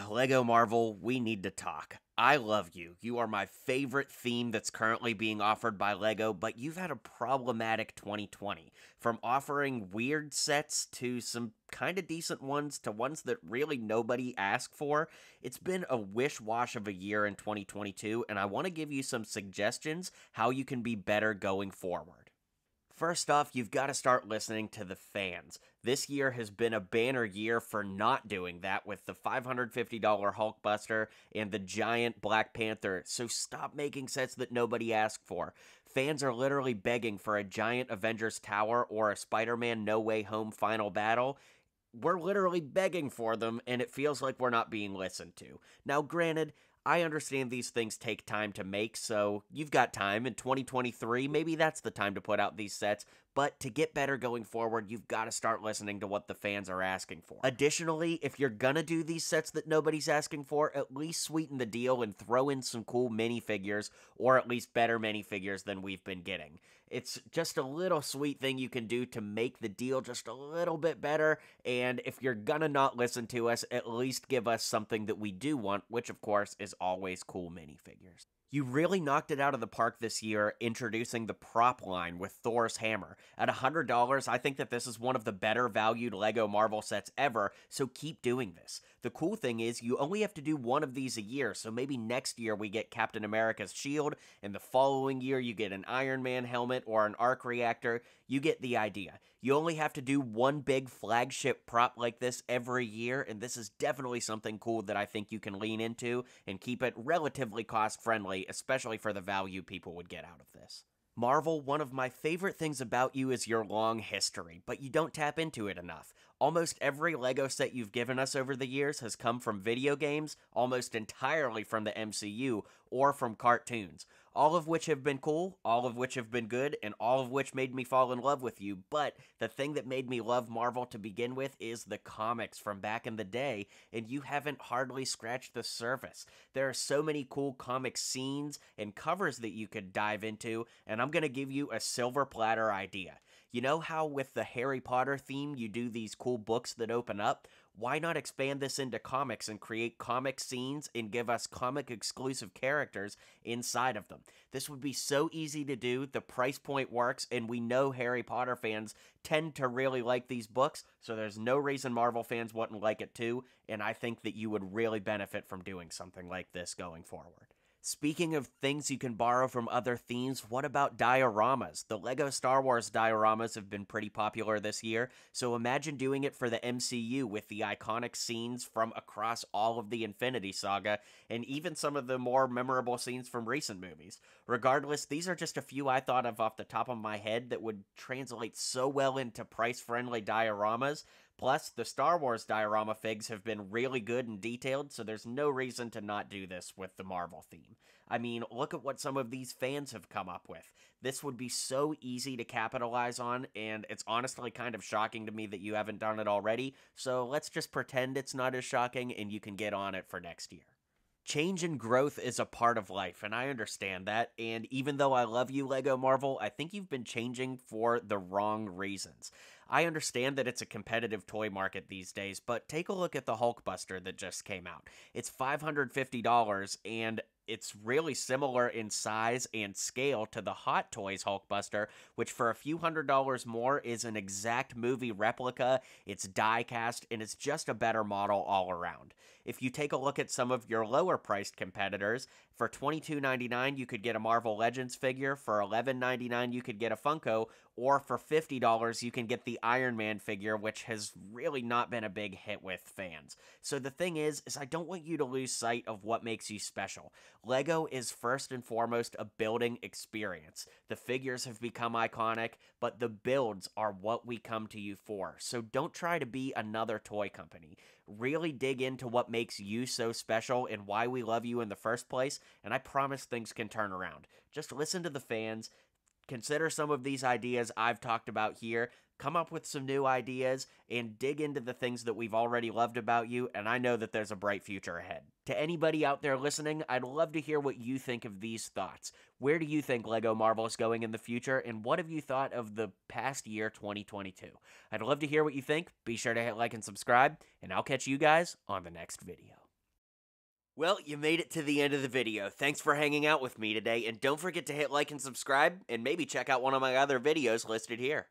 Lego Marvel, we need to talk. I love you. You are my favorite theme that's currently being offered by Lego, but you've had a problematic 2020. From offering weird sets to some kind of decent ones to ones that really nobody asked for, it's been a wish-wash of a year in 2022, and I want to give you some suggestions how you can be better going forward. First off, you've got to start listening to the fans. This year has been a banner year for not doing that with the $550 Hulkbuster and the giant Black Panther, so stop making sets that nobody asked for. Fans are literally begging for a giant Avengers Tower or a Spider-Man No Way Home final battle. We're literally begging for them, and it feels like we're not being listened to. Now, granted, I understand these things take time to make, so you've got time. In 2023, maybe that's the time to put out these sets, but to get better going forward, you've got to start listening to what the fans are asking for. Additionally, if you're gonna do these sets that nobody's asking for, at least sweeten the deal and throw in some cool minifigures, or at least better minifigures than we've been getting. It's just a little sweet thing you can do to make the deal just a little bit better, and if you're gonna not listen to us, at least give us something that we do want, which of course is always cool minifigures. You really knocked it out of the park this year introducing the prop line with Thors Hammer. At $100, I think that this is one of the better valued LEGO Marvel sets ever, so keep doing this. The cool thing is you only have to do one of these a year, so maybe next year we get Captain America's shield, and the following year you get an Iron Man helmet or an arc reactor. You get the idea. You only have to do one big flagship prop like this every year, and this is definitely something cool that I think you can lean into and keep it relatively cost-friendly, especially for the value people would get out of this. Marvel, one of my favorite things about you is your long history, but you don't tap into it enough. Almost every LEGO set you've given us over the years has come from video games, almost entirely from the MCU, or from cartoons. All of which have been cool, all of which have been good, and all of which made me fall in love with you, but the thing that made me love Marvel to begin with is the comics from back in the day, and you haven't hardly scratched the surface. There are so many cool comic scenes and covers that you could dive into, and I'm going to give you a silver platter idea. You know how with the Harry Potter theme you do these cool books that open up? Why not expand this into comics and create comic scenes and give us comic exclusive characters inside of them? This would be so easy to do, the price point works, and we know Harry Potter fans tend to really like these books, so there's no reason Marvel fans wouldn't like it too, and I think that you would really benefit from doing something like this going forward. Speaking of things you can borrow from other themes, what about dioramas? The LEGO Star Wars dioramas have been pretty popular this year, so imagine doing it for the MCU with the iconic scenes from across all of the Infinity Saga, and even some of the more memorable scenes from recent movies. Regardless, these are just a few I thought of off the top of my head that would translate so well into price-friendly dioramas. Plus, the Star Wars diorama figs have been really good and detailed, so there's no reason to not do this with the Marvel theme. I mean, look at what some of these fans have come up with. This would be so easy to capitalize on, and it's honestly kind of shocking to me that you haven't done it already, so let's just pretend it's not as shocking and you can get on it for next year. Change and growth is a part of life, and I understand that, and even though I love you, LEGO Marvel, I think you've been changing for the wrong reasons. I understand that it's a competitive toy market these days, but take a look at the Hulkbuster that just came out. It's $550, and it's really similar in size and scale to the Hot Toys Hulkbuster, which for a few $100s more is an exact movie replica, it's die cast, and it's just a better model all around. If you take a look at some of your lower priced competitors, for $22.99 you could get a Marvel Legends figure, for $11.99 you could get a Funko, or for $50 you can get the Iron Man figure, which has really not been a big hit with fans. So the thing is I don't want you to lose sight of what makes you special. LEGO is first and foremost a building experience. The figures have become iconic, but the builds are what we come to you for. So don't try to be another toy company. Really dig into what makes you so special and why we love you in the first place, and I promise things can turn around. Just listen to the fans, consider some of these ideas I've talked about here, come up with some new ideas, and dig into the things that we've already loved about you, and I know that there's a bright future ahead. To anybody out there listening, I'd love to hear what you think of these thoughts. Where do you think LEGO Marvel is going in the future, and what have you thought of the past year 2022? I'd love to hear what you think. Be sure to hit like and subscribe, and I'll catch you guys on the next video. Well, you made it to the end of the video. Thanks for hanging out with me today, and don't forget to hit like and subscribe, and maybe check out one of my other videos listed here.